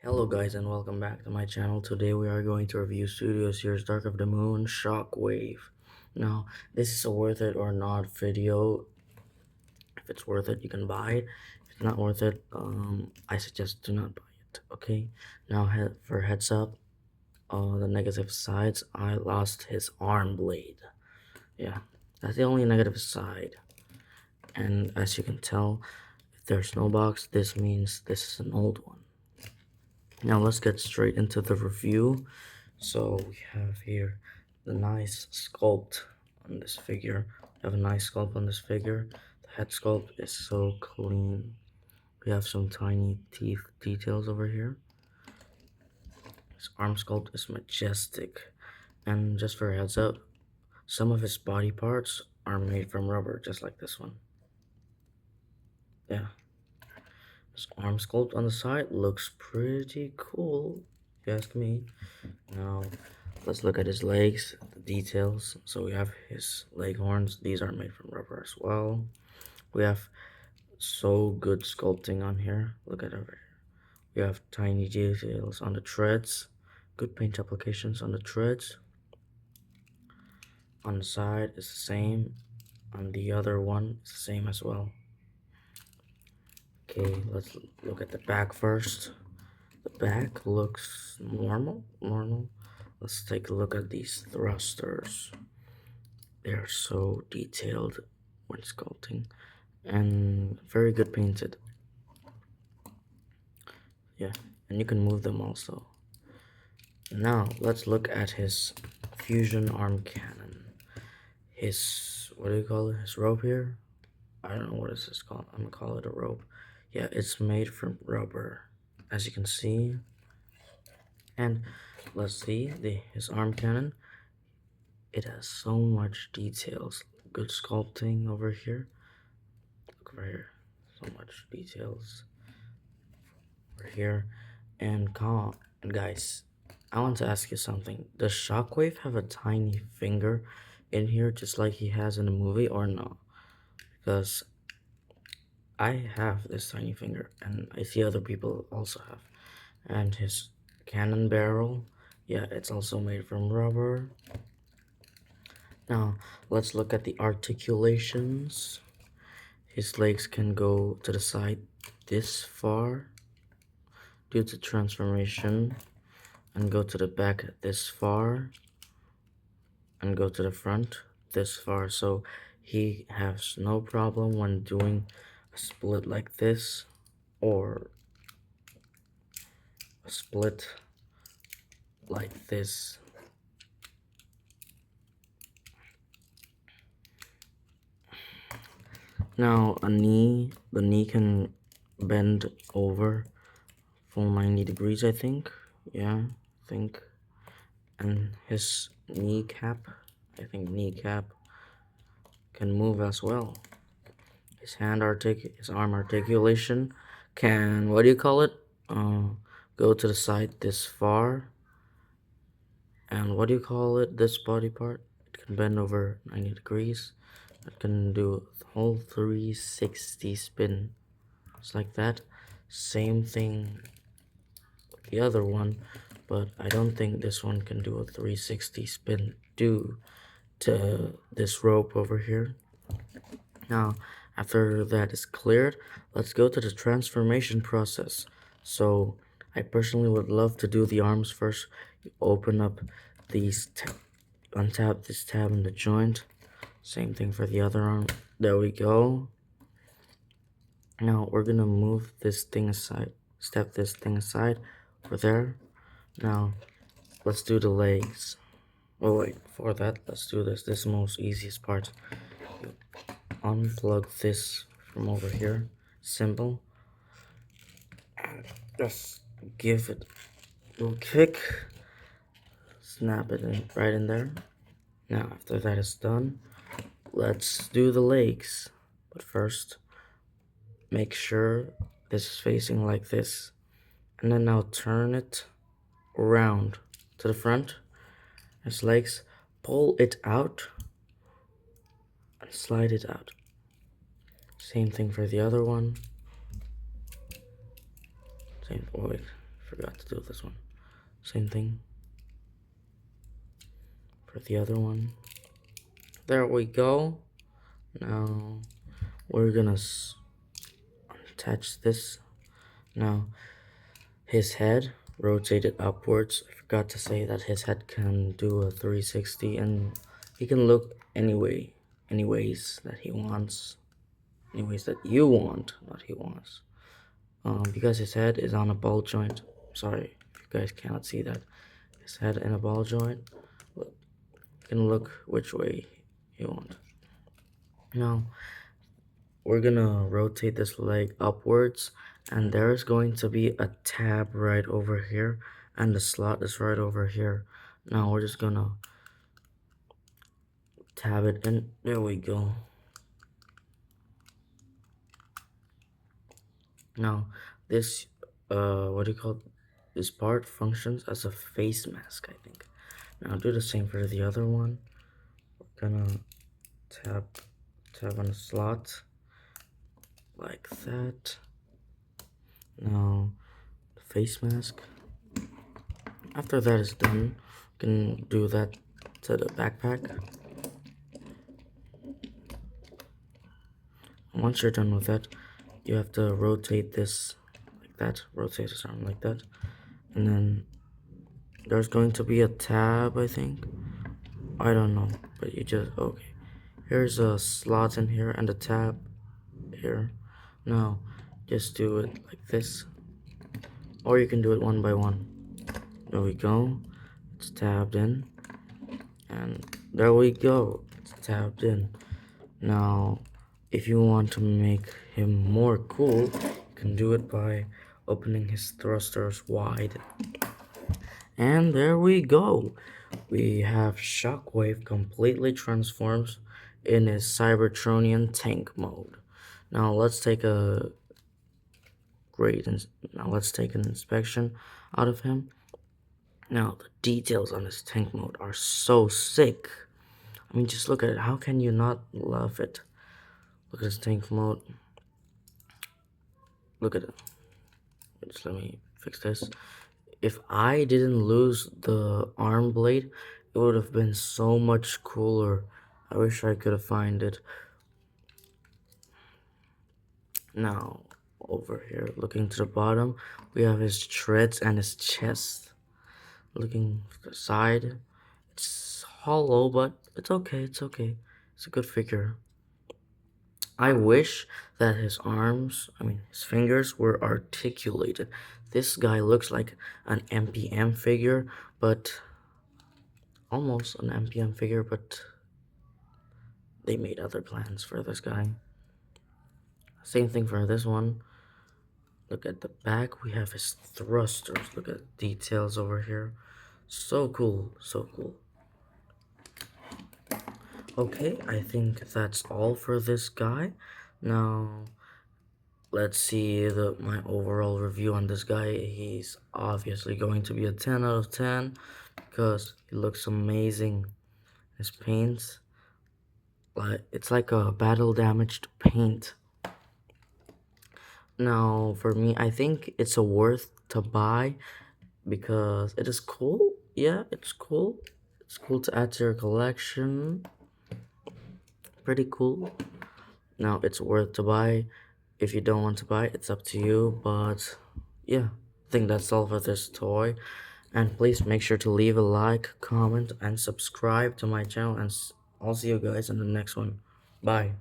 Hello guys and welcome back to my channel. Today we are going to review Studio Series Dark of the Moon Shockwave. Now, this is a worth it or not video. If it's worth it, you can buy it. If it's not worth it, I suggest do not buy it, okay? Now, for heads up, the negative sides, I lost his arm blade. Yeah, that's the only negative side. And as you can tell, if there's no box, this means this is an old one. Now let's get straight into the review. So we have here the nice sculpt on this figure. We have a nice sculpt on this figure. The head sculpt is so clean. We have some tiny teeth details over here. His arm sculpt is majestic. And just for a heads up, some of his body parts are made from rubber, just like this one. Yeah. His arm sculpt on the side looks pretty cool, if you ask me. Now, let's look at his legs, the details. So we have his leg horns. These are made from rubber as well. We have so good sculpting on here. Look at over here. We have tiny details on the treads. Good paint applications on the treads. On the side is the same. On the other one, it's the same as well. Okay, let's look at the back first. The back looks normal. Let's take a look at these thrusters. They are so detailed when sculpting and very good painted. Yeah, and you can move them also. Now let's look at his fusion arm cannon. His, what do you call it? His rope here? I don't know what is this called. I'm gonna call it a rope. Yeah, it's made from rubber, as you can see. And let's see his arm cannon. It has so much details. Good sculpting over here. Look over here. So much details over here. And guys, I want to ask you something. Does Shockwave have a tiny finger in here just like he has in the movie or no? Because I have this tiny finger and I see other people also have. And his cannon barrel, yeah, it's also made from rubber. Now, let's look at the articulations. His legs can go to the side this far due to transformation, and go to the back this far, and go to the front this far. So he has no problem when doing a split like this, or a split like this. Now the knee can bend over full 90 degrees, I think. Yeah, I think. And his kneecap, I think kneecap can move as well. His his arm articulation can, what do you call it? Go to the side this far. And what do you call it? This body part, it can bend over 90 degrees. It can do the whole 360 spin, just like that. Same thing with the other one, but I don't think this one can do a 360 spin due to this rope over here. Now, after that is cleared, let's go to the transformation process. So, I personally would love to do the arms first. You open up these, untap this tab in the joint. Same thing for the other arm. There we go. Now, we're gonna move this thing aside, step this thing aside over there. Now, let's do the legs. Oh wait, before that, let's do this. This is the most easiest part. Unplug this from over here, simple, and just give it a little kick, snap it in right in there. Now after that is done, let's do the legs, but first make sure this is facing like this, and then now turn it around to the front. His legs, pull it out and slide it out. Same thing for the other one. Same, oh wait, forgot to do this one. Same thing for the other one. There we go. Now we're gonna attach this. Now his head rotated upwards. I forgot to say that his head can do a 360 and he can look any ways that he wants, any ways that you want, not he wants. Because his head is on a ball joint. Sorry if you guys cannot see that. His head in a ball joint. Look, you can look which way you want. Now we're gonna rotate this leg upwards, and there's going to be a tab right over here, and the slot is right over here. Now we're just gonna tab it in. There we go. Now this what do you call it? This part functions as a face mask, I think. Now do the same for the other one. We're gonna tab on the slot like that. Now the face mask. After that is done, you can do that to the backpack. Once you're done with that, you have to rotate this like that, rotate this arm like that, and then there's going to be a tab, I think. I don't know, but you just, okay. Here's a slot in here and a tab here. Now, just do it like this, or you can do it one by one. There we go. It's tabbed in, and there we go. It's tabbed in. Now, if you want to make him more cool, you can do it by opening his thrusters wide. And there we go. We have Shockwave completely transforms in his Cybertronian tank mode. Now let's take an inspection out of him. Now the details on his tank mode are so sick. I mean, just look at it. How can you not love it? Look at his tank mode. Look at it. Just let me fix this. If I didn't lose the arm blade, it would have been so much cooler. I wish I could have found it. Now, over here, looking to the bottom, we have his treads and his chest. Looking to the side, it's hollow, but it's okay, it's okay. It's a good figure. I wish that his fingers were articulated. This guy looks like an MPM figure, but almost an MPM figure, but they made other plans for this guy. Same thing for this one. Look at the back, we have his thrusters. Look at the details over here. So cool, so cool. Okay, I think that's all for this guy. Now, let's see my overall review on this guy. He's obviously going to be a 10 out of 10 because he looks amazing. His paints, it's like a battle damaged paint. Now, for me, I think it's a worth to buy because it is cool. Yeah, it's cool. It's cool to add to your collection. Pretty cool. Now, it's worth to buy. If you don't want to buy, it's up to you. But yeah, I think that's all for this toy. And please make sure to leave a like, comment, and subscribe to my channel. And I'll see you guys in the next one. Bye.